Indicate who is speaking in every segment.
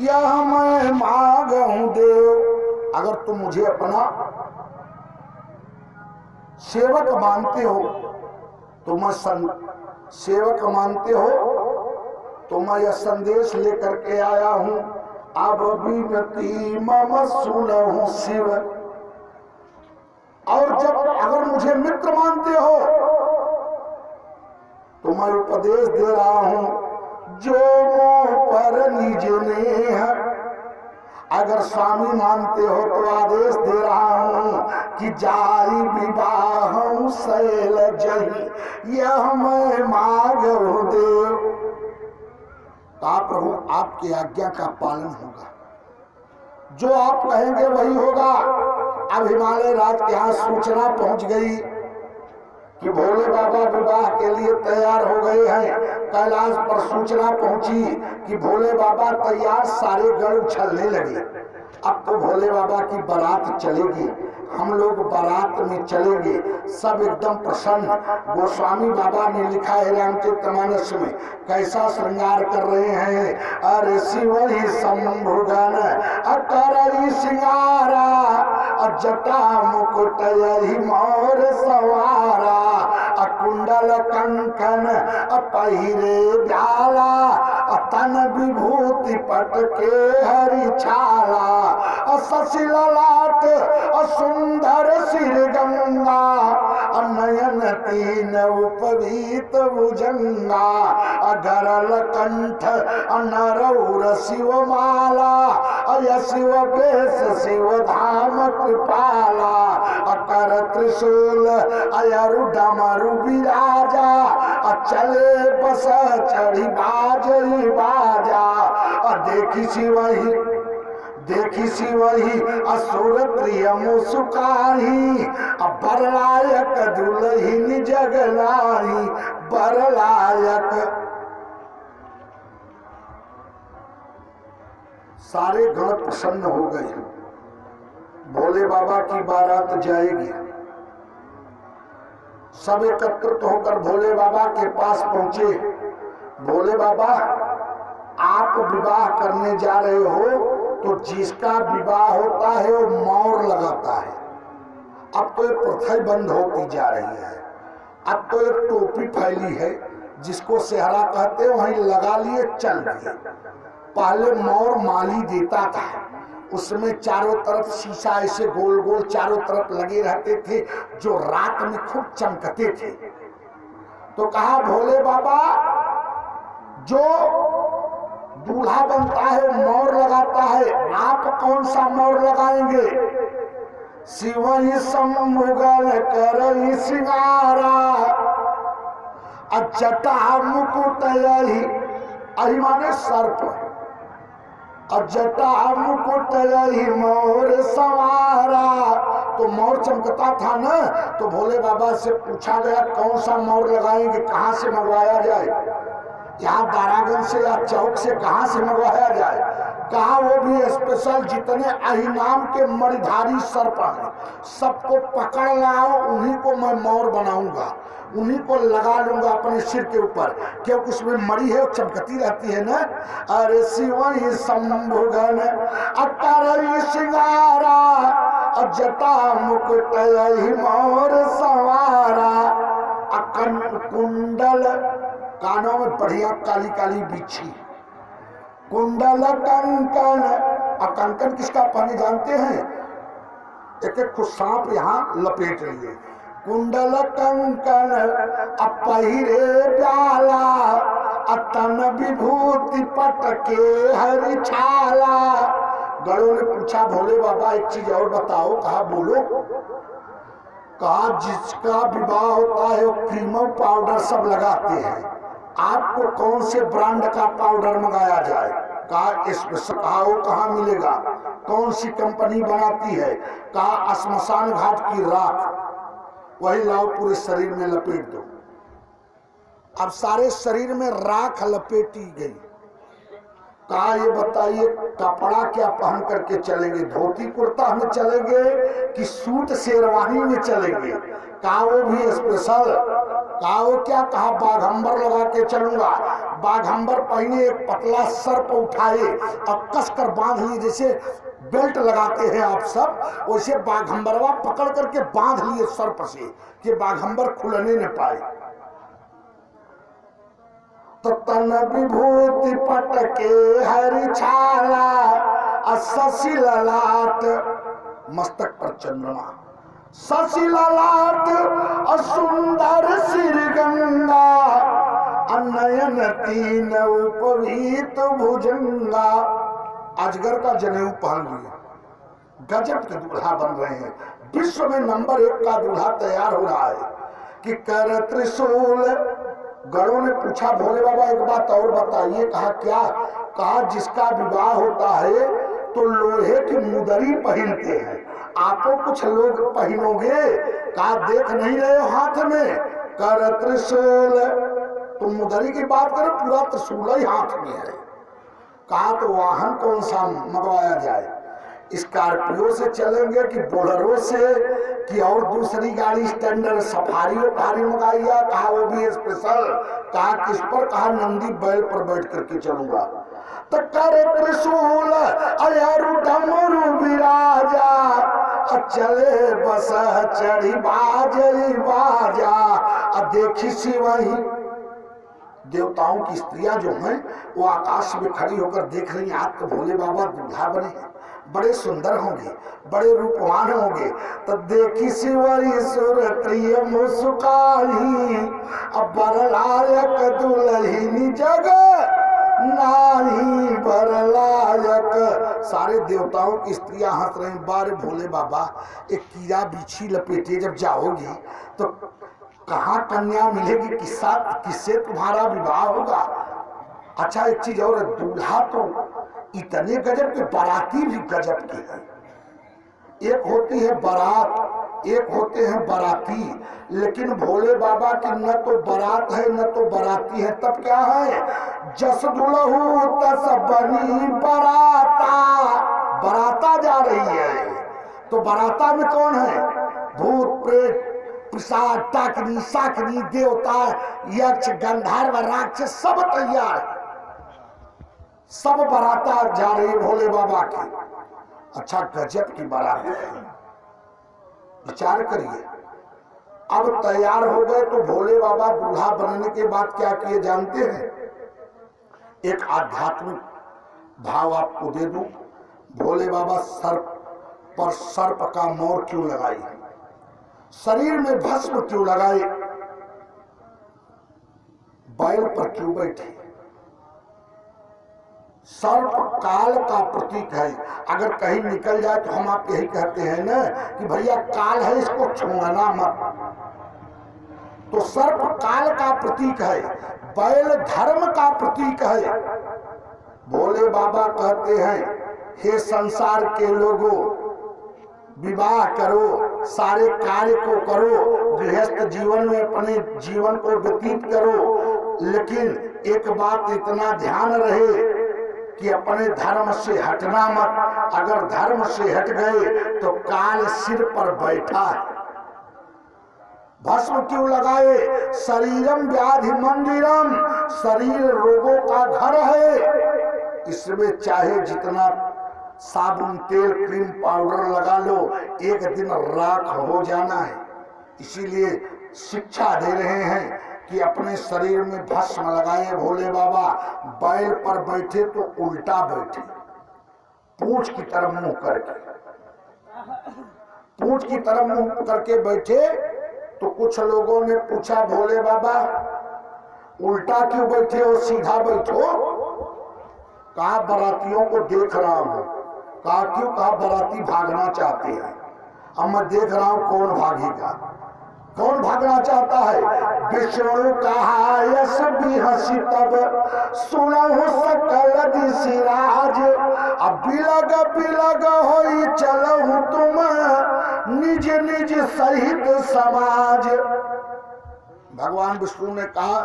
Speaker 1: यह मैं मांगूं देव। अगर तुम मुझे अपना सेवक मानते हो तो मैं सेवक मानते हो तो मैं यह संदेश लेकर के आया हूं। अब विनती मम सुनहु शिव। और जब अगर मुझे मित्र मानते हो तो मैं उपदेश दे रहा हूं जो मोह पर निज नेह। अगर स्वामी मानते हो तो आदेश दे रहा हूं कि जाई विवाह शैल जही यह मैं मांगूं देव। कहा प्रभु आपकी आज्ञा का पालन होगा, जो आप कहेंगे वही होगा। अब हिमालय राज के यहाँ सूचना पहुंच गई कि भोले बाबा विवाह के लिए तैयार हो गए हैं। कैलाश पर सूचना पहुंची कि भोले बाबा तैयार, सारे गण उछलने लगे। अब तो भोले बाबा की बारात चलेगी, हम लोग बारात में चलेंगे। सब एकदम प्रसन्न। गोस्वामी बाबा ने लिखा है रामचरितमानस में कैसा श्रृंगार कर रहे हैं। अरे शिव ही शंभुगन अकरई सिंगारा जटा मुकुट यही मोर सवारा कुंडल कंकन पहिरे ब्याला तन विभूति पट के हरि छाला सशिल लाट सुंदर सिर गंगा नयन तीन उपवीत भुजंगा गरल कंठ नरौर शिव माला शिव बेस शिव धाम कृपाला कर त्रिशूल अयरु डमरु विराजा चले बस चढ़ी बाजई बाजा देखी सी वही असुर प्रिय मुस्काही बरलायक दुल्हिन जगलाई बरलायक। सारे गण प्रसन्न हो गए। भोले बाबा की बारात जाएगी। सब एकत्रित होकर भोले बाबा के पास पहुंचे। भोले बाबा आप विवाह करने जा रहे हो तो जिसका विवाह होता है वो मोर लगाता है। अब तो ये प्रथा बंद होती जा रही है। अब तो एक टोपी फैली है जिसको सेहरा कहते हैं, वहीं लगा लिए चल दिए। पहले मोर माली देता था, उसमें चारों तरफ शीशा ऐसे गोल गोल चारों तरफ लगे रहते थे जो रात में खूब चमकते थे। तो कहा भोले बाबा जो दूल्हा बनता है मोर लगाता है, आप कौन सा मोर लगाएंगे? शिवई सम्मुगल करई सिंगारा जटा मुकुट यही माने सर्प जटा मुकुट यही मोर सवारा। तो मोर चमकता था ना, तो भोले बाबा से पूछा गया कौन सा मोर लगाएंगे, कहां से मंगवाया जाए? यहाँ दारागंज से या चौक से कहां से मंगवाया जाए? कहा वो भी स्पेशल जितने अहिनाम के मणिधारी सर्प हैं सबको पकड़ लाओ, उन्हीं को मैं मोर बनाऊंगा, उन्हीं को लगा लूंगा अपने सिर के ऊपर, क्योंकि उसमें मणि है, चमकती रहती है ना। अरे शिवई शंभुगन अकरई सिंगारा जटा मुकुट यही मोर सवारा कुंडल कानों में बढ़िया काली काली बिच्छी कुंडल कंकन। कंकन किसका पहने जानते हैं? एक एक को सांप यहाँ लपेट रही है। कुंडल कंकन पहिरे प्याला तन विभूति पट के हरि छाला। गणों ने पूछा भोले बाबा एक चीज और बताओ। कहा बोलो। कहा जिसका विवाह होता है वो क्रीम पाउडर सब लगाते हैं, आपको कौन से ब्रांड का पाउडर मंगाया जाए? कहा वो कहाँ मिलेगा? कौन सी कंपनी बनाती है? कहा श्मशान घाट की राख, वही लाओ पूरे शरीर में लपेट दो। अब सारे शरीर में राख लपेटी गई। कहा ये बताइए कपड़ा क्या पहन करके चलेंगे? धोती कुर्ता में चलेंगे कि सूट शेरवानी में चलेंगे? कहा वो भी स्पेशल। कहा वो क्या? कहा बाघंबर लगा के चलूंगा। बाघंबर पहने एक पतला सर्प उठाए और कसकर बांध लिए, जैसे बेल्ट लगाते हैं आप सब, वैसे बाघंबरवा पकड़ करके बांध लिए सर्प से कि बाघंबर खुलने न पाए। तो तन विभूति पटके हरि छाला, शशि ललाट मस्तक पर चंद्रमा, शशि ललाट सुंदर सिर गंगा, नयन तीन उपवीत भुजंगा। अजगर का जनेऊ पहन लिया, गजब के दूल्हा बन रहे हैं। विश्व में नंबर 1 का दूल्हा तैयार हो रहा है कि कर त्रिशूल। गणों ने पूछा भोले बाबा एक बात और बताइए। कहा क्या? कहा जिसका विवाह होता है तो लोहे की मुदरी पहनते हैं, आपको कुछ लोग पहनोगे? कहा देख नहीं रहे हो हाथ में कर त्रिशूल, तुम मुदरी की बात करो, पूरा त्रिशूल ही हाथ में है। कहा तो वाहन कौन सा मंगवाया जाए? स्कॉर्पियो से चलेंगे कि बोलेरो से कि और दूसरी गाड़ी स्टैंडर्ड सफारी मंगाई है? कहा वो भी स्पेशल। कहा किस पर? कहा नंदी बैल पर बैठ करके चलूंगा। तो करे त्रिशूल अयरु डमरू विराजा, चले बस चढ़ी बाजई बाजा। देखी सी वही देवताओं की स्त्रियां जो हैं वो आकाश में खड़ी होकर देख रही हैं, आज तो भोले बाबा दूल्हा बने हैं, बड़े सुंदर होंगे, बड़े रूपवान होंगे। तो देखी शिवरी सुर प्रिय मुस्काही, अब बरलायक दुल्हिनी जग नाही बरलायक। सारे देवताओं की स्त्रियां हंस रही, बारे भोले बाबा एक कीड़ा बिच्छी लपेटे जब जाओगी तो कहाँ कन्या मिलेगी, किससे तुम्हारा विवाह होगा? अच्छा एक चीज और, दूल्हा तो इतने गजब के, बाराती भी गजब के हैं। एक होती है बारात, एक होते हैं बाराती। लेकिन भोले बाबा की न तो बारात है न तो बाराती है, तब क्या है? जस दुल्हू तस बनी बराता। बराता जा रही है तो बराता में कौन है? भूत प्रेत पिशाच टाकनी साकनी देवता यक्ष गंधर्व राक्षस सब तैयार, सब बराता जा रही भोले बाबा की। अच्छा गजब की बारात है, विचार करिए। अब तैयार हो गए तो भोले बाबा दूल्हा बनने के बाद क्या किए जानते हैं? एक आध्यात्मिक भाव आपको दे दूं। भोले बाबा सर्प पर सर्प का मोर क्यों लगाई, शरीर में भस्म क्यों लगाए, बैल पर क्यों बैठे? सर्प काल का प्रतीक है। अगर कहीं निकल जाए तो हम आप यही कहते हैं ना कि भैया काल है, इसको छूना मत। तो सर्प काल का प्रतीक है, बैल धर्म का प्रतीक है। भोले बाबा कहते हैं हे संसार के लोगों, विवाह करो, सारे कार्य को करो, गृहस्थ जीवन में अपने जीवन को व्यतीत करो, लेकिन एक बात इतना ध्यान रहे कि अपने धर्म से हटना मत। अगर धर्म से हट गए तो काल सिर पर बैठा है। भस्म क्यों लगाए? शरीरम व्याधि मंदिरम, शरीर रोगों का घर है। इसमें चाहे जितना साबुन तेल क्रीम पाउडर लगा लो, एक दिन राख हो जाना है। इसीलिए शिक्षा दे रहे हैं कि अपने शरीर में भस्म लगाए भोले बाबा। बैल पर बैठे तो उल्टा बैठे, पूंछ की तरफ मुंह करके, पूंछ की तरफ मुंह करके बैठे। तो कुछ लोगों ने पूछा भोले बाबा उल्टा क्यों बैठे हो, सीधा बैठो। कहा बारातियों को देख रहा हूं। कहा क्यों? कहा बाराती भागना चाहते हैं। अब मैं देख रहा हूं कौन भागेगा, कौन भागना चाहता है। विष्णु कहा यस भी हसी तब सुनहु सकल दिसिराज, अब बिलग बिलग होई चलहु तुम निज निज सहित समाज। भगवान विष्णु ने कहा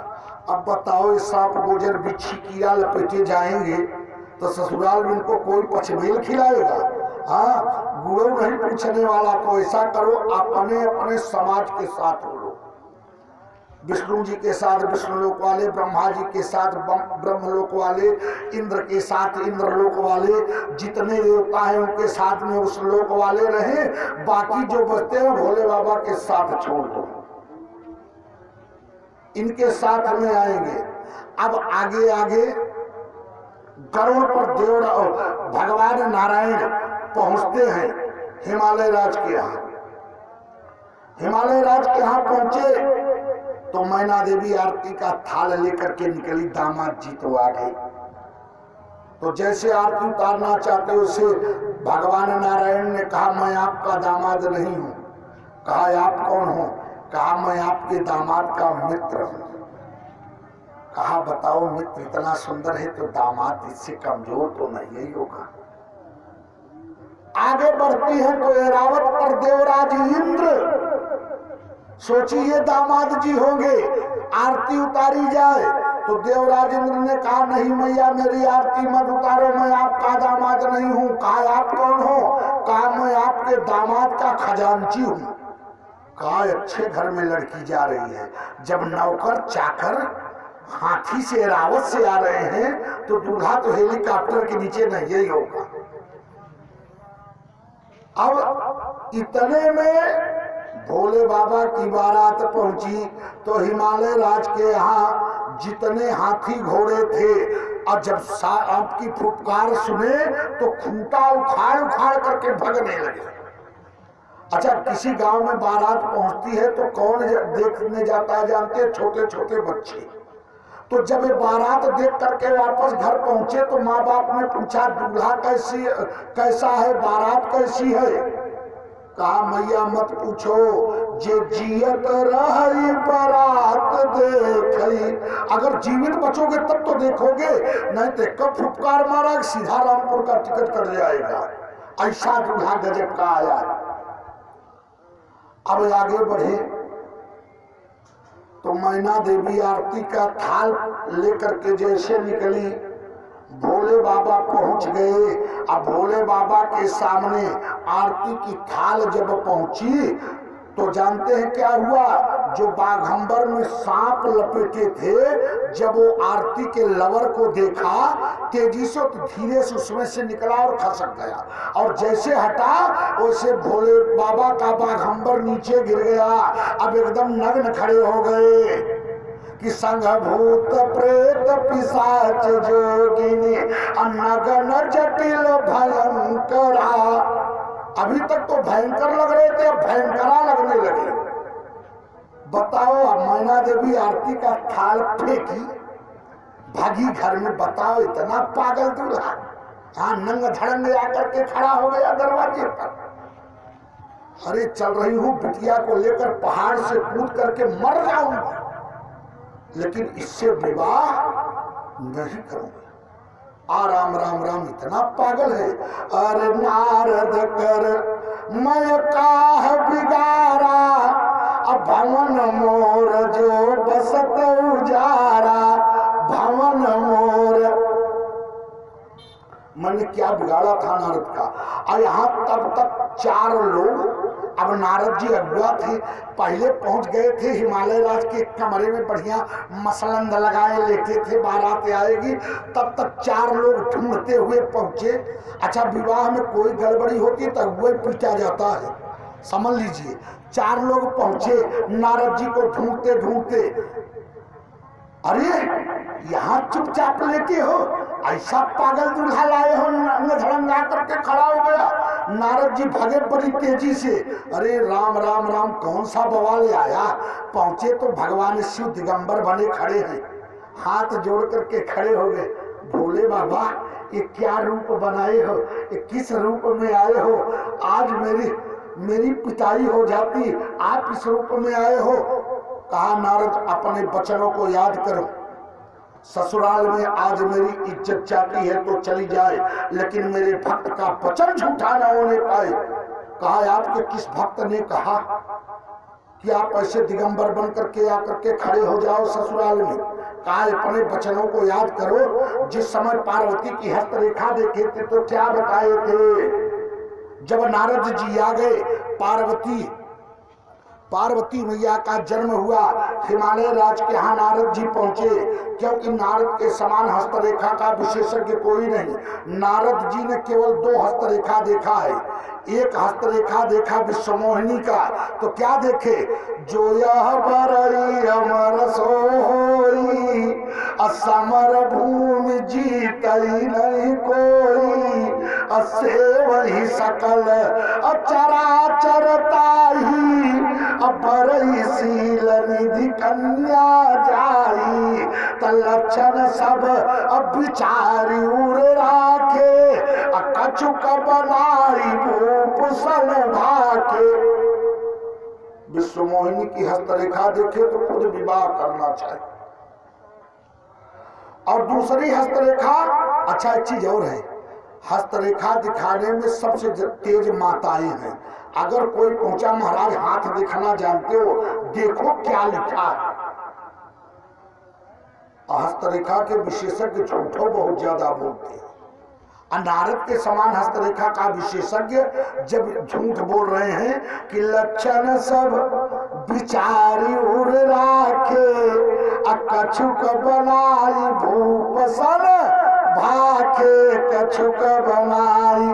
Speaker 1: अब बताओ ये सांप गुजर बिच्छी कीड़ा लपेटे जाएंगे तो ससुराल में इनको कोई पचमेल खिलाएगा? हाँ, गुरु नहीं पूछने वाला। तो ऐसा करो अपने अपने समाज के साथ हो लो। विष्णु जी के साथ विष्णुलोक वाले, ब्रह्मा जी के साथ ब्रह्मलोक वाले, इंद्र के साथ इंद्रलोक वाले, जितने देवता हैं उनके साथ में उस लोक वाले रहे, बाकी जो बचते हैं भोले बाबा के साथ छोड़ दो, इनके साथ में आएंगे। अब आगे आगे गरुड़ पर भगवान नारायण पहुंचते हैं हिमालय राज के यहाँ। हिमालय राज के यहाँ पहुंचे तो मैना देवी आरती का थाल लेकर के निकली, दामाद जी तो आ गए। तो जैसे आरती उतारना चाहते उसे भगवान नारायण ने कहा मैं आपका दामाद नहीं हूं। कहा आप कौन हो? कहा मैं आपके दामाद का मित्र हूं। कहा बताओ मित्र इतना सुंदर है तो दामाद इससे कमजोर तो नहीं होगा। आगे बढ़ती है तो एरावत पर देवराज इंद्र, सोचिए दामाद जी होंगे, आरती उतारी जाए तो देवराज इंद्र ने कहा नहीं मैया मेरी आरती मत उतारो, मैं आपका दामाद नहीं हूं। कहा आप कौन हो? कहा मैं आपके दामाद का खजांची हूं। कहा अच्छे घर में लड़की जा रही है, जब नौकर चाकर हाथी से रावत से आ रहे हैं तो दूल्हा तो हेलीकॉप्टर के नीचे नहीं होगा। अब इतने में भोले बाबा की बारात पहुंची तो हिमालय राज के यहाँ जितने हाथी घोड़े थे और जब आपकी फुफकार सुने तो खूंटा उखाड़ उखाड़ करके भगने लगे। अच्छा किसी गांव में बारात पहुंचती है तो कौन देखने जाता है जानते हैं? छोटे छोटे बच्चे। तो जब ये बारात देख करके वापस घर पहुंचे तो माँ बाप ने पूछा दूल्हा कैसा है, बारात कैसी है? कहा मैया मत पूछो, जे जियत रही बारात देखई। अगर जीवित बचोगे तब तो देखोगे, नहीं तो कब फुफकार मारा सीधा रामपुर का टिकट कर जाएगा। ऐसा दूल्हा गजब का आया। अब आगे बढ़े तो मैना देवी आरती का थाल लेकर के जैसे निकली, भोले बाबा पहुंच गए। अब भोले बाबा के सामने आरती की थाल जब पहुंची तो जानते हैं क्या हुआ? जो बाघंबर में सांप लपेटे थे, जब वो आरती के लवर को देखा तेजी से तो धीरे से उसमें से निकला और खसक गया, और जैसे हटा वैसे भोले बाबा का बाघंबर नीचे गिर गया। अब एकदम नग्न खड़े हो गए कि संग भूत प्रेत पिशाच जोगिनी नगन जटिल भयंकरा। अभी तक तो भयंकर लग रहे थे, अब भयंकरा लगने लगे। बताओ अब मैना देवी आरती का थाल फेंकी, भागी घर में। बताओ इतना पागल दूल्हा, हाँ नंग धड़ंग आकर के खड़ा हो गया दरवाजे पर। अरे चल रही हूं बिटिया को लेकर पहाड़ से कूद करके मर जाऊंगा, लेकिन इससे विवाह नहीं करूंगा। राम राम राम इतना पागल है। अरे नारद कर मैं काह बिगारा, अब भवन मोर जो बसत उजारा। भवन मोर मैंने क्या बिगाड़ा था नारद का। और यहाँ तब तक 4 लोग, अब नारद जी अगुआ थे, पहले पहुंच गए थे हिमालय राज के कमरे में, बढ़िया मसलंद लगाए लेटे थे, बारात आएगी। तब तक 4 लोग ढूंढते हुए पहुंचे। अच्छा विवाह में कोई गड़बड़ी होती तो अगुआ पीटा जाता है, समझ लीजिए। 4 लोग पहुंचे नारद जी को ढूंढते ढूंढते। अरे यहाँ चुपचाप लेके हो, ऐसा पागल दूल्हा लाए हो, धड़ंगा करके खड़ा हो गया। नारद जी भगे बड़ी तेजी से। अरे राम राम राम कौन सा बवाल आया। पहुंचे तो भगवान शिव दिगंबर बने खड़े हैं, हाथ जोड़ करके खड़े हो गए। भोले बाबा ये क्या रूप बनाए हो, ये किस रूप में आए हो? आज मेरी पिटाई हो जाती, आप इस रूप में आए हो। कहा नारद अपने वचनों को याद करो, ससुराल में आज मेरी इज्जत जाती है तो चली जाए, लेकिन मेरे भक्त का वचन झूठा न होने पाए। कहा आपके किस भक्त ने कहा कि आप ऐसे दिगंबर बन करके आकर के खड़े हो जाओ ससुराल में? कहा अपने वचनों को याद करो। जिस समय पार्वती की हस्तरेखा देखे थे तो क्या बताए थे? जब नारद जी आ गए, पार्वती मैया का जन्म हुआ। हिमालय राज के यहाँ नारद जी पहुंचे, क्योंकि नारद के समान हस्तरेखा का विशेषज्ञ कोई नहीं। नारद जी ने केवल 2 हस्तरेखा देखा है। एक हस्तरेखा देखा विश्वमोहिनी का, तो क्या देखे, जो यह बरई अमर सोई, असमर भूमि जीतई नहीं कोई, असे वही सकल अचराचर ताही, बरई सील निधि कन्या जाई, तलक्षण सब विचारी उर राखे, कछुक बनाई भूप सन भाके। विश्वमोहिनी की हस्तरेखा देखे तो खुद विवाह करना चाहिए। और दूसरी हस्तरेखा, अच्छा एक चीज और है, हस्तरेखा दिखाने में सबसे तेज माताएं हैं। अगर कोई पहुंचा, महाराज हाथ देखना जानते हो, देखो क्या लिखा है। हस्तरेखा के विशेषज्ञ झूठो बहुत ज्यादा बोलते हैं। नारद के समान हस्तरेखा का विशेषज्ञ जब झूठ बोल रहे हैं कि लक्षण सब विचारी उर राखे, कछुक बनाई भूप सन भाखे, कछुक बनाई।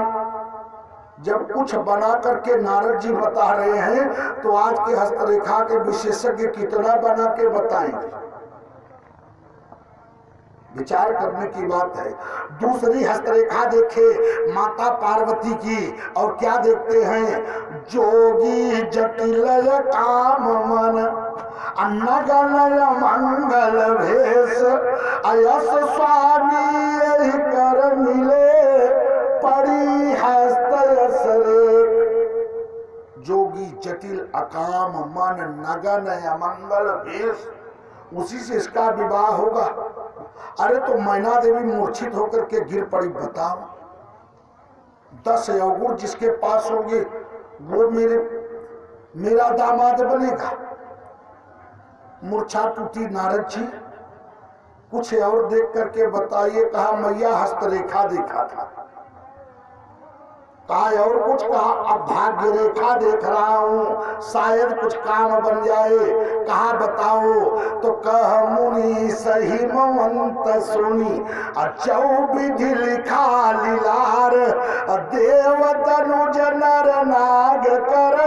Speaker 1: जब कुछ बना करके नारद जी बता रहे हैं, तो आज के हस्तरेखा के विशेषज्ञ कितना बना के बताएंगे? विचार करने की बात है। दूसरी हस्तरेखा देखे माता पार्वती की, और क्या देखते हैं, जोगी जटिल काम मन, नगनय मंगल भेष, अयस स्वामी यही कर मिले, पड़ी हस्त रेख। जोगी जटिल अकाम मन, नगन अमंगल भेष, उसी से इसका विवाह होगा। अरे तो मैना देवी मूर्छित होकर के गिर पड़ी, बताओ 10 अवगुण जिसके पास होंगे वो मेरा दामाद बनेगा। मूर्छा टूटी नारद जी, कुछ और देख करके बताइए। कहा मैया हस्तरेखा देखा था, कहा और कुछ, कहा अब भाग्य रेखा देख रहा हूं, शायद कुछ काम बन जाए। कहा बताओ, तो कह मुनि सही ममंत सुनी, चौविधि लिखा लीलार, देव तनुज नर नाग कर,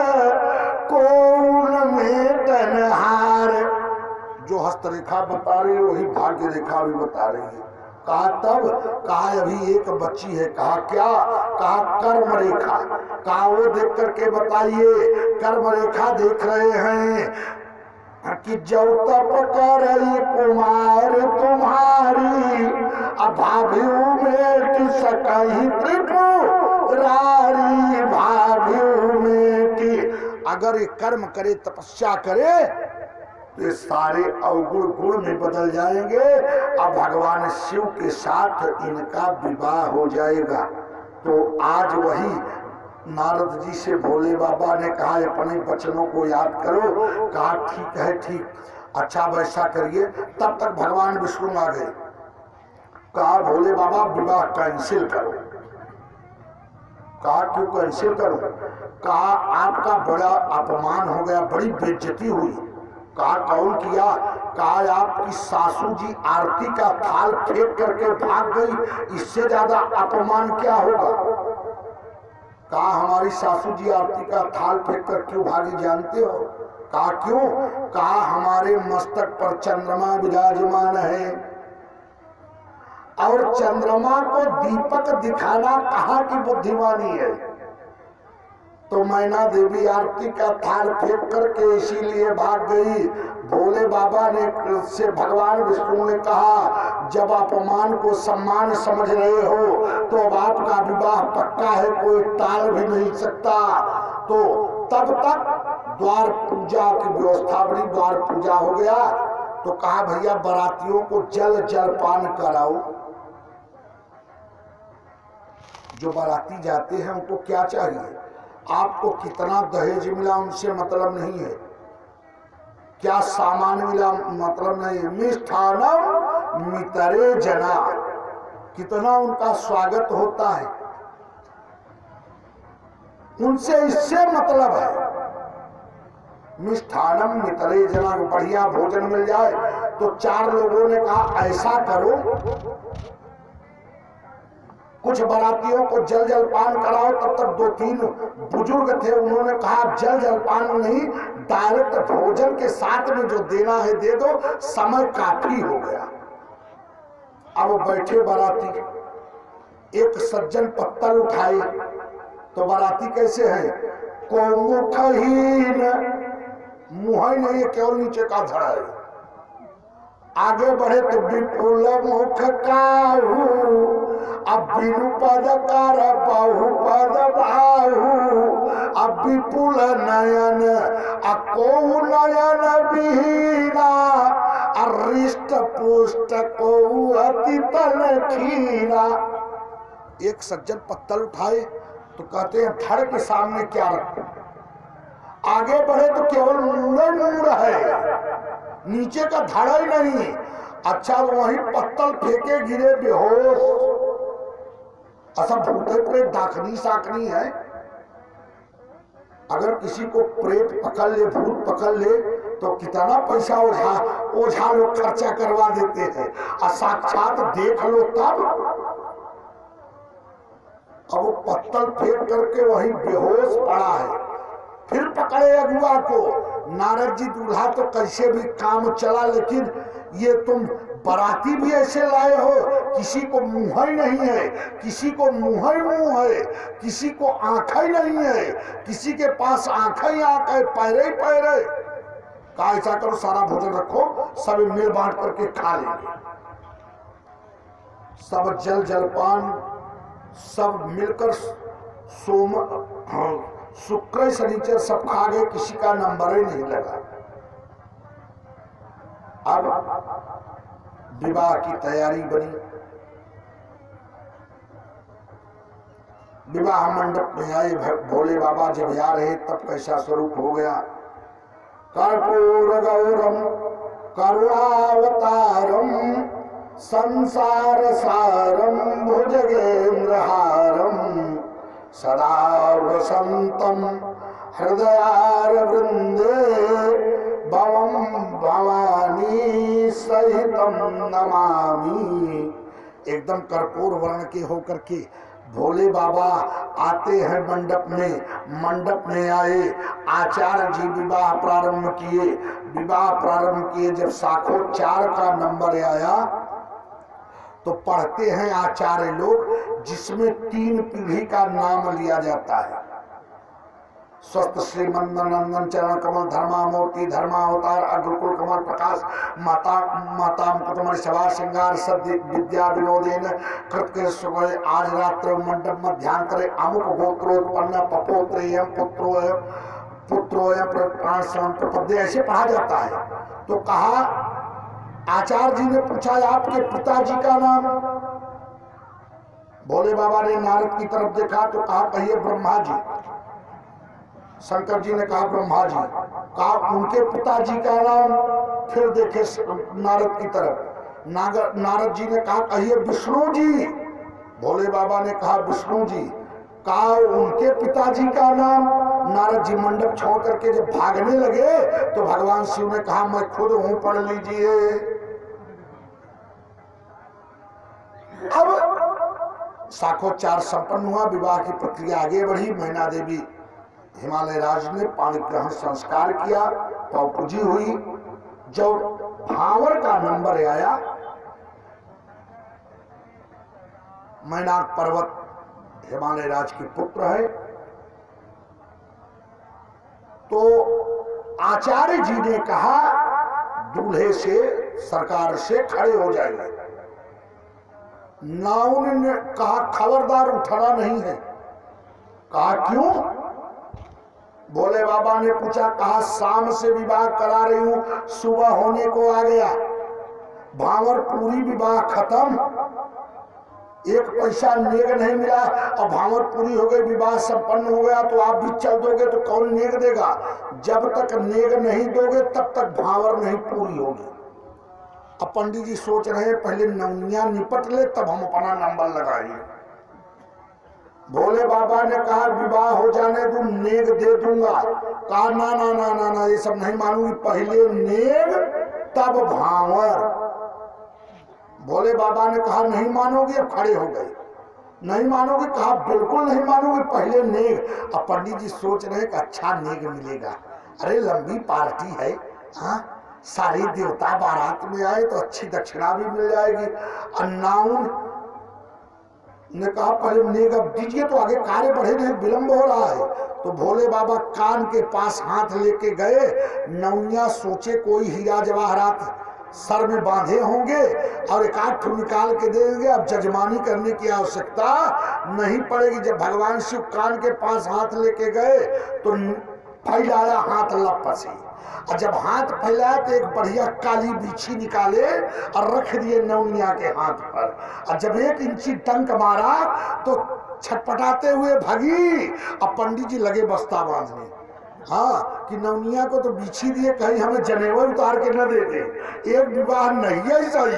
Speaker 1: कौन में तनहार। जो हस्तरेखा बता रही है वही भाग्य रेखा भी बता रही है। कहा तब, कहा अभी एक बच्ची है। कहा क्या? कहा कर्म रेखा। कहा वो देख करके बताइए। कर्म रेखा देख रहे हैं कि जो तप करई कुमार तुम्हारी, भाभ्यू में सकही त्रिपुरारी, भाभ्यू में। अगर ये कर्म करे, तपस्या करे, तो ये सारे अवगुण गुण में बदल जाएंगे। अब भगवान शिव के साथ इनका विवाह हो जाएगा। तो आज वही नारद जी से भोले बाबा ने कहा अपने वचनों को याद करो। कहा ठीक है, ठीक, अच्छा वैसा करिए। तब तक भगवान विष्णु आ गए। कहा भोले बाबा विवाह कैंसिल करो। कहा क्यों कैंसिल करो? कहा आपका बड़ा अपमान हो गया, बड़ी बेइज्जती हुई। कहा कौन किया? कहा आपकी सासू जी आरती का थाल फेंक करके भाग गई, इससे ज्यादा अपमान क्या होगा? कहा हमारी सासू जी आरती का थाल फेंक कर क्यों भागी जानते हो? कहा क्यों? कहा हमारे मस्तक पर चंद्रमा विराजमान है, और चंद्रमा को दीपक दिखाना कहाँ की बुद्धिमानी है? तो मैना देवी आरती का थाल फेंक करके इसीलिए भाग गई। भोले बाबा ने से भगवान विष्णु ने कहा जब अपमान को सम्मान समझ रहे हो तो अब आपका विवाह पक्का है, कोई टाल भी नहीं सकता। तो तब तक द्वार पूजा की व्यवस्था बड़ी, द्वार पूजा हो गया। तो कहा भैया बारातियों को जलपान कराओ। जो बाराती जाते हैं उनको क्या चाहिए? आपको कितना दहेज मिला उनसे मतलब नहीं है, क्या सामान मिला मतलब नहीं है। मिष्ठानम मितरे जना, कितना उनका स्वागत होता है, उनसे इससे मतलब है। मिष्ठानम मितरे जना, बढ़िया भोजन मिल जाए। तो 4 लोगों ने कहा ऐसा करो, कुछ बारातियों को जल जलपान कराओ। तब तक 2-3 बुजुर्ग थे, उन्होंने कहा जल जलपान नहीं, डायरेक्ट भोजन के साथ में जो देना है दे दो, समय काफी हो गया। अब बैठे बाराती, एक सज्जन पत्तल उठाए, तो बाराती कैसे है, को मुखहीन, मुंह ही नहीं है, केवल नीचे का धड़ा है। आगे बढ़े तो विपुल मुख काहू, अब बिनु पद कर बहुपद बाहू, अब विपुल नयन अको नयन विहीना, अरिष्ट पुष्ट को अति तन खीना। एक सज्जन पत्तल उठाए तो कहते हैं धड़ के सामने क्या रखो। आगे बढ़े तो केवल मूर है, नीचे का धड़ा ही नहीं। अच्छा तो वहीं पत्तल फेंके गिरे बेहोश। ऐसा भूते प्रेत डाकनी साकनी है। अगर किसी को प्रेत पकड़ ले, भूत पकड़ ले, तो कितना पैसा ओझा लोग खर्चा करवा देते हैं, और साक्षात देख लो तब। अब वो पत्तल फेंक करके वहीं बेहोश पड़ा है। फिर पकड़े अगुआ को, नारद जी दूल्हा तो कैसे भी काम चला, लेकिन ये तुम बाराती भी ऐसे लाए हो, किसी को मुंह ही नहीं है, किसी को मुंह ही मुंह है, किसी को आंख ही नहीं है, किसी के पास आंख ही आंख है, पैरे ही पैरे। कहा ऐसा करो, सारा भोजन रखो, सब मिल बांट करके खा लेंगे। सब जल जलपान सब मिलकर शुक्र शनिचर सब खा गए, किसी का नंबर ही नहीं लगा। अब विवाह की तैयारी बनी। विवाह मंडप में आए भोले बाबा, जब आ रहे तब कैसा स्वरूप हो गया। कर्पूर गौरम करुणावतारम संसार सारम भुजगेन्द्रहारम सदा वसंतम हृदयार वृंदे भवम भवानी सहितम नमामि। एकदम कर्पूर वर्ण के होकर के भोले बाबा आते हैं मंडप में। मंडप में आए, आचार्य जी विवाह प्रारंभ किए। विवाह प्रारंभ किए, जब साखोचार का नंबर आया तो पढ़ते हैं आचार्य लोग, जिसमें 3 पीढ़ी का नाम लिया जाता है। स्वस्थ श्री मंदन नंदन चरण कमल धर्मामूर्ति धर्मावतार अग्रकुल कमल प्रकाश माता मुकुटमणि सभा श्रृंगार सद्य विद्या विनोदेन कृत्य सुगय आज रात्र मंडप मध्यांतरे अमुक गोत्रोत्पन्न पपोत्रेयम पुत्रोयम प्राण श्रवण प्रपद्य, ऐसे पढ़ा जाता है। तो कहा, आचार्य जी ने पूछा आपके पिताजी का नाम। भोले बाबा ने नारद की तरफ देखा तो कहा कहिए ब्रह्मा जी। शंकर जी ने कहा ब्रह्मा जी। कहा उनके पिताजी का नाम। फिर देखे नारद की तरफ, नारद जी ने कहा कहिए विष्णु जी। भोले बाबा ने कहा विष्णु जी। कहा उनके पिताजी का नाम। नारद जी मंडप छोड़ करके जब भागने लगे तो भगवान शिव ने कहा मैं खुद हूं, पढ़ लीजिए। अब साखोचार संपन्न हुआ, विवाह की प्रक्रिया आगे बढ़ी। मैना देवी हिमालय राज ने पाणी ग्रहण संस्कार किया, पौपूजी हुई। जब भावर का नंबर आया, मैनाक पर्वत हिमालय राज के पुत्र है, तो आचार्य जी ने कहा दूल्हे से सरकार से खड़े हो जाएंगे। नाउन ने कहा खबरदार उठना नहीं है। कहा क्यों? भोले बाबा ने पूछा। कहा शाम से विवाह करा रही हूं, सुबह होने को आ गया, भावर पूरी विवाह खत्म, एक पैसा नेग नहीं मिला और भावर पूरी हो गई, विवाह संपन्न हो गया, तो आप भी चल दोगे तो कौन नेग देगा? जब तक नेग नहीं दोगे तब तक भावर नहीं पूरी होगी। अब पंडित जी सोच रहे हैं पहले नौनिया निपट ले तब हम अपना नंबर लगाएंगे। भोले बाबा ने कहा विवाह हो जाने दूं, नेग दे दूंगा, कहा ना ना ना ना ना ये सब नहीं मानूंगी, पहले नेग तब भावर। भोले बाबा ने कहा नहीं मानोगे, अब खड़े हो गए। नहीं मानोगे, कहा बिल्कुल नहीं मानोगे, पहले नेग। अब पंडित जी सोच रहे कि अच्छा नेग मिलेगा, अरे लंबी पार्टी है, हाँ सारी देवता बारात में आए तो अच्छी दक्षिणा भी मिल जाएगी। अन्नाउन ने कहा पहले नेग अब दीजिए तो आगे कार्य बढ़े, नहीं विलंब हो रहा है। तो भोले बाबा कान के पास हाथ लेके गए। नौनिया सोचे कोई हीरा जवाहरात सर में बांधे होंगे और एक आध ठो निकाल के देंगे, अब जजमानी करने की आवश्यकता नहीं पड़ेगी। जब भगवान शिव कान के पास हाथ लेके गए तो फैलाया हाथ लप से, और जब हाथ फैलाया तो एक बढ़िया काली बिछी निकाले और रख दिए नौनिया के हाथ पर। और जब 1 इंची डंक मारा तो छटपटाते हुए भागी। अब पंडित जी लगे बस्ता बांधने, हाँ कि नौनिया को तो बिछी दिए, कहीं हमें जनेवा उतार के न दे दे, एक विवाह नहीं है सही,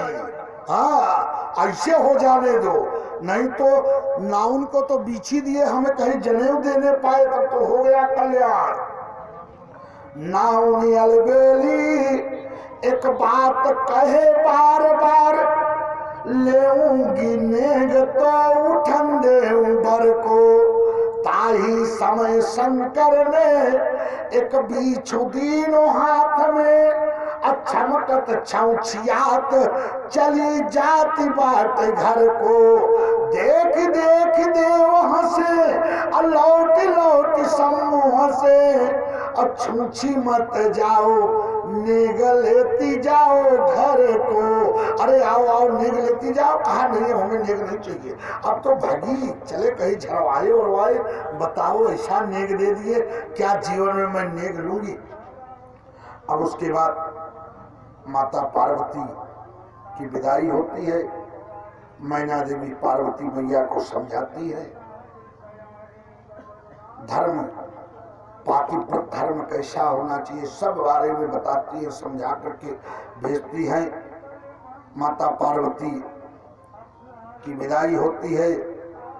Speaker 1: हाँ ऐसे हो जाने दो, नहीं तो नाउन को तो बिछी दिए, हमें कहीं जनेऊ देने पाए तब तो हो गया कल्याण। नाउन अलबेली एक बात कहे बार बार, लेऊंगी नेग तो उठन दे बर को। ताही समय शंकर ने एक बिच्छू दीनो हाथ में, अछमकत छौछियात चली जाती बाट घर को। देख देख देव हंसे लौट लौट समूह से, छूछी मत जाओ नेग लेती जाओ घर को। अरे आओ आओ नेग लेती जाओ, कहा नहीं हमें नेग नहीं चाहिए। अब तो भागी चले कहीं झरवाए उड़वाए, बताओ ऐसा नेग दे दिए, क्या जीवन में मैं नेग लूंगी। अब उसके बाद माता पार्वती की विदाई होती है। मैना देवी पार्वती मैया को समझाती है, धर्म पातिव्रत धर्म कैसा होना चाहिए, सब बारे में बताती है, समझा करके भेजती है। माता पार्वती की विदाई होती है।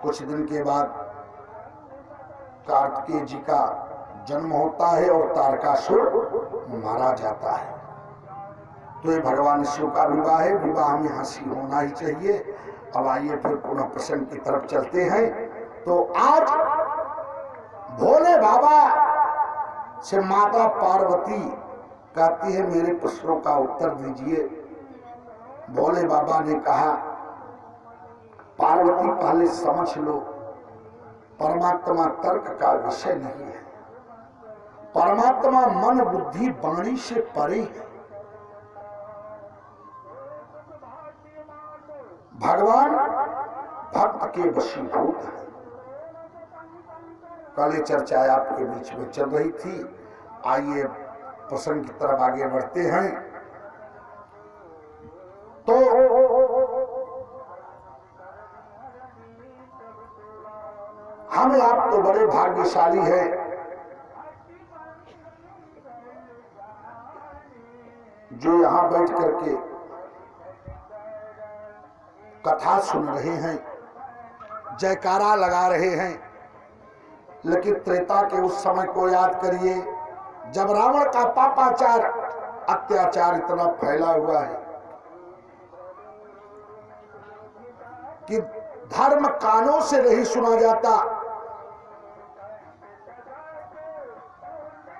Speaker 1: कुछ दिन के बाद कार्तिकेय जी का जन्म होता है और तारकासुर मारा जाता है। तो ये भगवान शिव का विवाह है, विवाह में हंसी होना ही चाहिए। अब आइए फिर पुनः प्रसंग की तरफ चलते हैं। तो आज भोले बाबा से माता पार्वती कहती है मेरे प्रश्नों का उत्तर दीजिए। भोले बाबा ने कहा पार्वती पहले समझ लो, परमात्मा तर्क का विषय नहीं है, परमात्मा मन बुद्धि वाणी से परे है। भगवान भक्त के वशीभूत है। कल ये चर्चा आपके बीच में चल रही थी। आइए प्रसंग की तरफ आगे बढ़ते हैं। तो हम आप तो बड़े भाग्यशाली हैं, जो यहां बैठ करके कथा सुन रहे हैं, जयकारा लगा रहे हैं। लेकिन त्रेता के उस समय को याद करिए जब रावण का पापाचार अत्याचार इतना फैला हुआ है कि धर्म कानों से नहीं सुना जाता।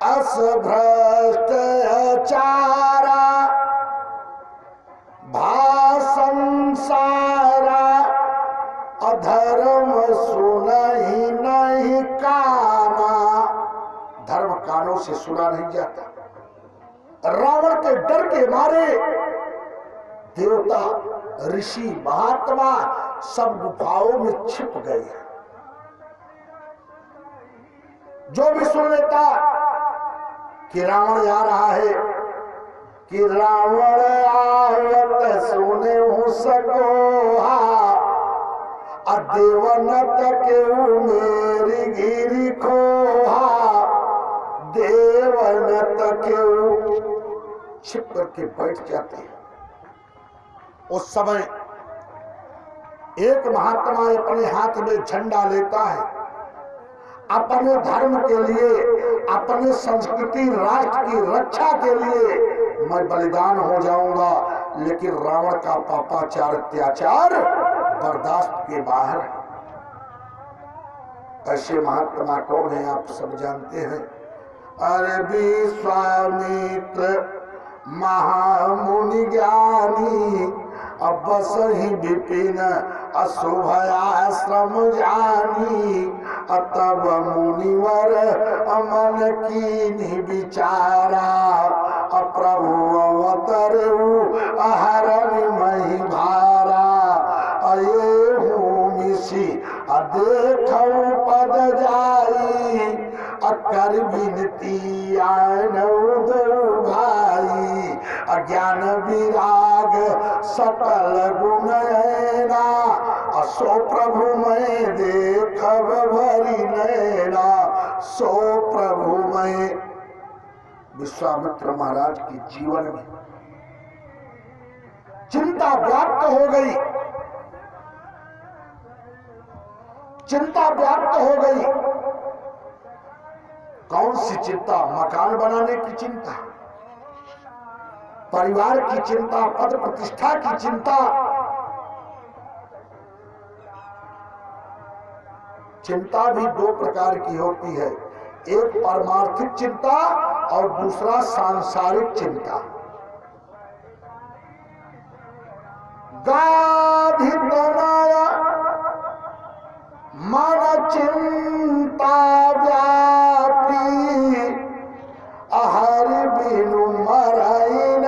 Speaker 1: असभ्रष्ट आचारा भाषण सारा, अधर्म सुनहि नहीं काना। धर्म कानों से सुना नहीं जाता। रावण के डर के मारे देवता ऋषि महात्मा सब गुफाओं में छिप गए। जो भी सुन लेता कि रावण आ रहा है, कि रावण आवत सुने हो सकोहा, देवनत के मेरी गिरी खोहा, देवनत के छिप करके बैठ जाते हैं। उस समय एक महात्मा अपने हाथ में झंडा लेता है अपने धर्म के लिए, अपने संस्कृति राष्ट्र की रक्षा के लिए मैं बलिदान हो जाऊंगा, लेकिन रावण का पापाचार अत्याचार बर्दाश्त के बाहर। ऐसे महात्मा कौन है आप सब जानते हैं। अरे विश्वामित्र महामुनि ज्ञानी, अब बस ही विपिन अशुभयाश्रम जानी, तब मुनिवर अमन की विचारा, प्रभु अवतरु हरण मही भारा, अये हूँ मिसी देखऊ पद जाई, अकर बिनती आन भाई, अज्ञान विराग सकल गुण नैना, सो प्रभु मैं देखब भरी नैना, सो प्रभु मैं। विश्वामित्र महाराज के जीवन में चिंता व्याप्त हो गई, चिंता व्याप्त हो गई। कौन सी चिंता? मकान बनाने की चिंता, परिवार की चिंता, पद प्रतिष्ठा की चिंता। चिंता भी दो प्रकार की होती है, एक पारमार्थिक चिंता और दूसरा सांसारिक चिंता। गाधी तनया मन चिंता व्यापी, हरि बिनु मरैन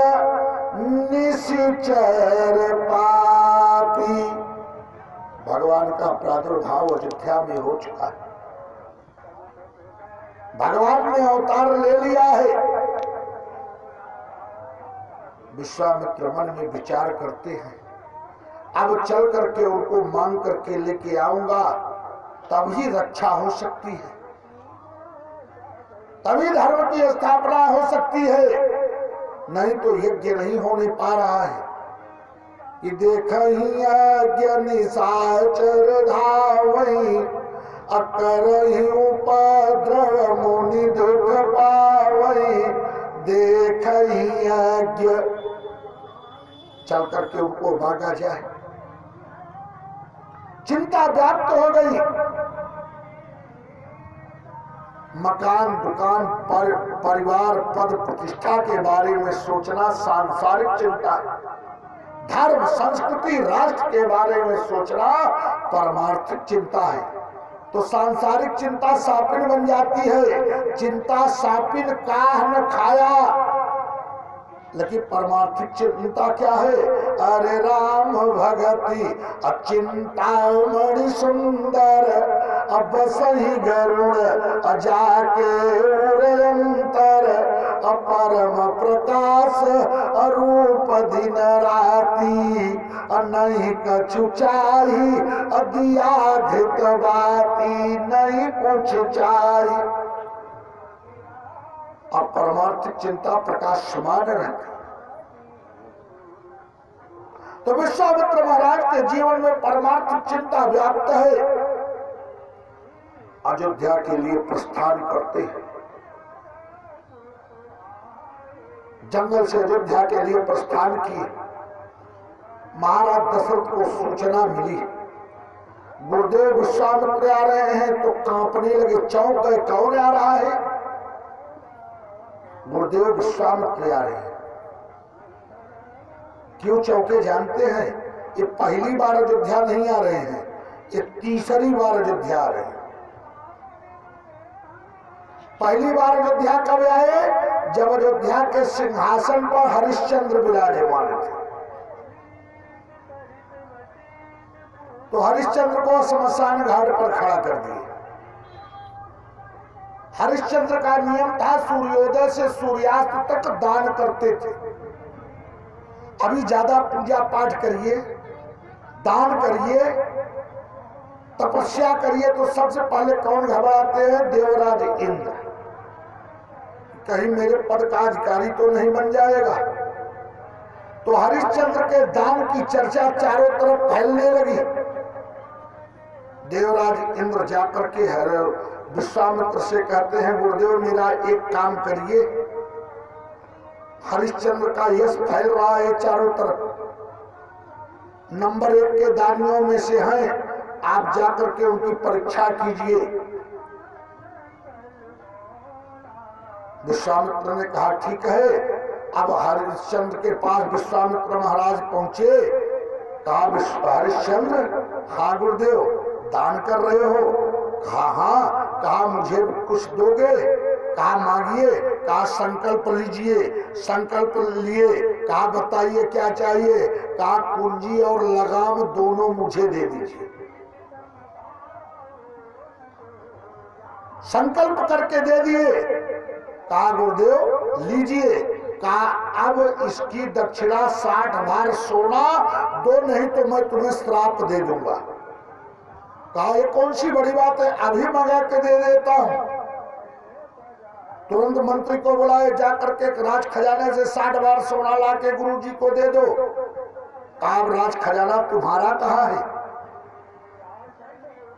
Speaker 1: निश्चर पापी। भगवान का प्रादुर्भाव अयोध्या में हो चुका है, भगवान ने अवतार ले लिया है। विश्वामित्र मन में विचार करते हैं, अब चल करके उनको मांग करके लेके आऊंगा, तभी रक्षा हो सकती है, तभी धर्म की स्थापना हो सकती है, नहीं तो यज्ञ नहीं होने पा रहा है। कि देखहि यज्ञ निशाचर धावई, अकरहि उपद्रव मुनि दुख पावई, देखहि यज्ञ। चल करके उनको भागा जाए। चिंता व्याप्त हो गई, मकान दुकान परिवार पद प्रतिष्ठा के बारे में सोचना सांसारिक चिंता है, धर्म संस्कृति राष्ट्र के बारे में सोचना परमार्थिक चिंता है। तो सांसारिक चिंता सापिन बन जाती है, चिंता सापिन काह न खाया। लेकिन परमार्थिक चिंता क्या है? अरे राम भगति अचिंता मणि सुंदर, अब सही गरुड़ जाके उड़यंतर, अपरम प्रकाश अरूप दिन राती, नहीं कछु चाही दिया घृत बाती, नहीं कुछ चाही। अब परमार्थिक चिंता प्रकाशमान रहती। तो विश्वामित्र महाराज के जीवन में परमार्थिक चिंता व्याप्त है। अयोध्या के लिए प्रस्थान करते हैं, जंगल से अयोध्या के लिए प्रस्थान किए। महाराज दशरथ को सूचना मिली, गुरुदेव विश्वामित्र आ रहे हैं, तो कांपने लगे, चौंक गए, कौन आ रहा है? गुरुदेव विश्वामित्र आ रहे हैं। क्यों चौंके जानते हैं? ये पहली बार अयोध्या नहीं आ रहे हैं, ये तीसरी बार अयोध्या आ रहे हैं। पहली बार अयोध्या कब आए? जब अयोध्या के सिंहासन पर हरिश्चंद्र विराजमान थे। तो हरिश्चंद्र को श्मशान घाट पर खड़ा कर दिए। हरिश्चंद्र का नियम था सूर्योदय से सूर्यास्त तक दान करते थे। अभी ज्यादा पूजा पाठ करिए, दान करिए, तपस्या करिए, तो सबसे पहले कौन घबराते हैं? देवराज इंद्र। कहीं मेरे पद का अधिकारी तो नहीं बन जाएगा। तो हरिश्चंद्र के दान की चर्चा चारों तरफ फैलने लगी। देवराज इंद्र जाकर के विश्वामित्र से कहते हैं गुरुदेव मेरा एक काम करिए, हरिश्चंद्र का यश फैल रहा है चारों तरफ, नंबर 1 के दानियों में से हैं, आप जाकर के उनकी परीक्षा कीजिए। विश्वामित्र ने कहा ठीक है। अब हरिश्चंद्र के पास विश्वामित्र महाराज पहुंचे, कहा हरिश्चंद्र, हाँ गुरुदेव दान कर रहे हो? कहा हाँ। कहा मुझे कुछ दोगे? कहा मांगिए। कहा संकल्प लीजिए। संकल्प लिए। कहा बताइए क्या चाहिए? कहा कुंजी और लगाम दोनों मुझे दे दीजिए। संकल्प करके दे दिए। कहा गुरुदेव लीजिए। कहा अब इसकी दक्षिणा 60 भार सोना दो, नहीं तो मैं तुम्हें श्राप दे दूंगा। कहा ये कौन सी बड़ी बात है, अभी मंगा के दे देता हूं। तुरंत मंत्री को बुलाए, जाकर के राज खजाने से 60 भार सोना ला के गुरु जी को दे दो। कहा राज खजाना तुम्हारा कहाँ है?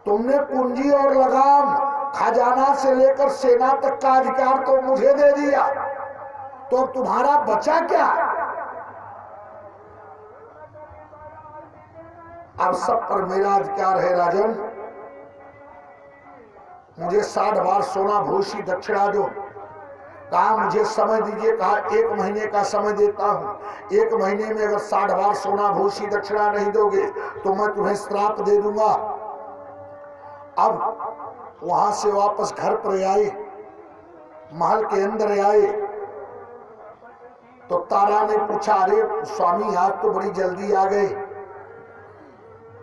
Speaker 1: तुमने कुंजी और लगाम, खजाना से लेकर सेना तक का अधिकार तो मुझे दे दिया, तो तुम्हारा बचा क्या? अब सब पर मेरा अधिकार है राजन, मुझे 60 भार सोना भूषी दक्षिणा दो। कहा मुझे समय दीजिए। कहा 1 महीने का समय देता हूं, 1 महीने में अगर 60 भार सोना भूषी दक्षिणा नहीं दोगे तो मैं तुम्हें श्राप दे दूंगा। अब वहां से वापस घर पर आए, महल के अंदर आए तो तारा ने पूछा, अरे स्वामी आज तो बड़ी जल्दी आ गए।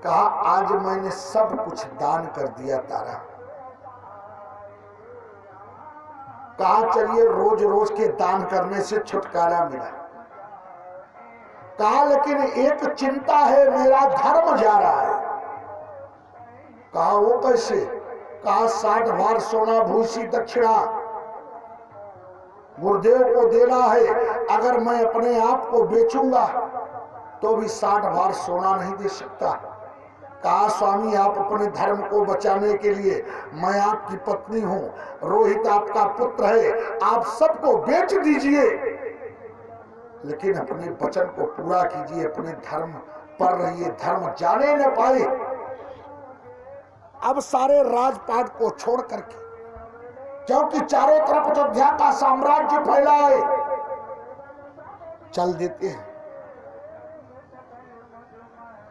Speaker 1: कहा आज मैंने सब कुछ दान कर दिया तारा। कहा चलिए रोज रोज के दान करने से छुटकारा मिला। कहा लेकिन एक चिंता है, मेरा धर्म जा रहा है। कहा वो कैसे? कहा 60 भार सोना भूषी दक्षिणा गुरुदेव को देना है, अगर मैं अपने आप को बेचूंगा तो भी 60 भार सोना नहीं दे सकता। कहा स्वामी आप अपने धर्म को बचाने के लिए, मैं आपकी पत्नी हूं, रोहित आपका पुत्र है, आप सबको बेच दीजिए, लेकिन अपने वचन को पूरा कीजिए, अपने धर्म पर रहिए, धर्म जाने न पाए। अब सारे राजपाट को छोड़ करके, क्योंकि चारों तरफ अयोध्या का साम्राज्य फैला है, चल देते हैं।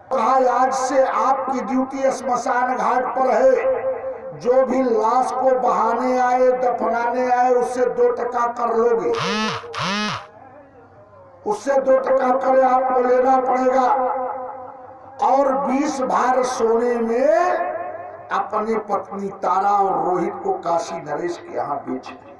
Speaker 1: कहा आज से आपकी ड्यूटी स्मशान घाट पर है, जो भी लाश को बहाने आए, दफनाने आए, उससे 2 टका कर लोगे, उससे 2 टका कर आपको लेना पड़ेगा। और 20 भार सोने में अपनी पत्नी तारा और रोहित को काशी नरेश के यहाँ बेच दिया।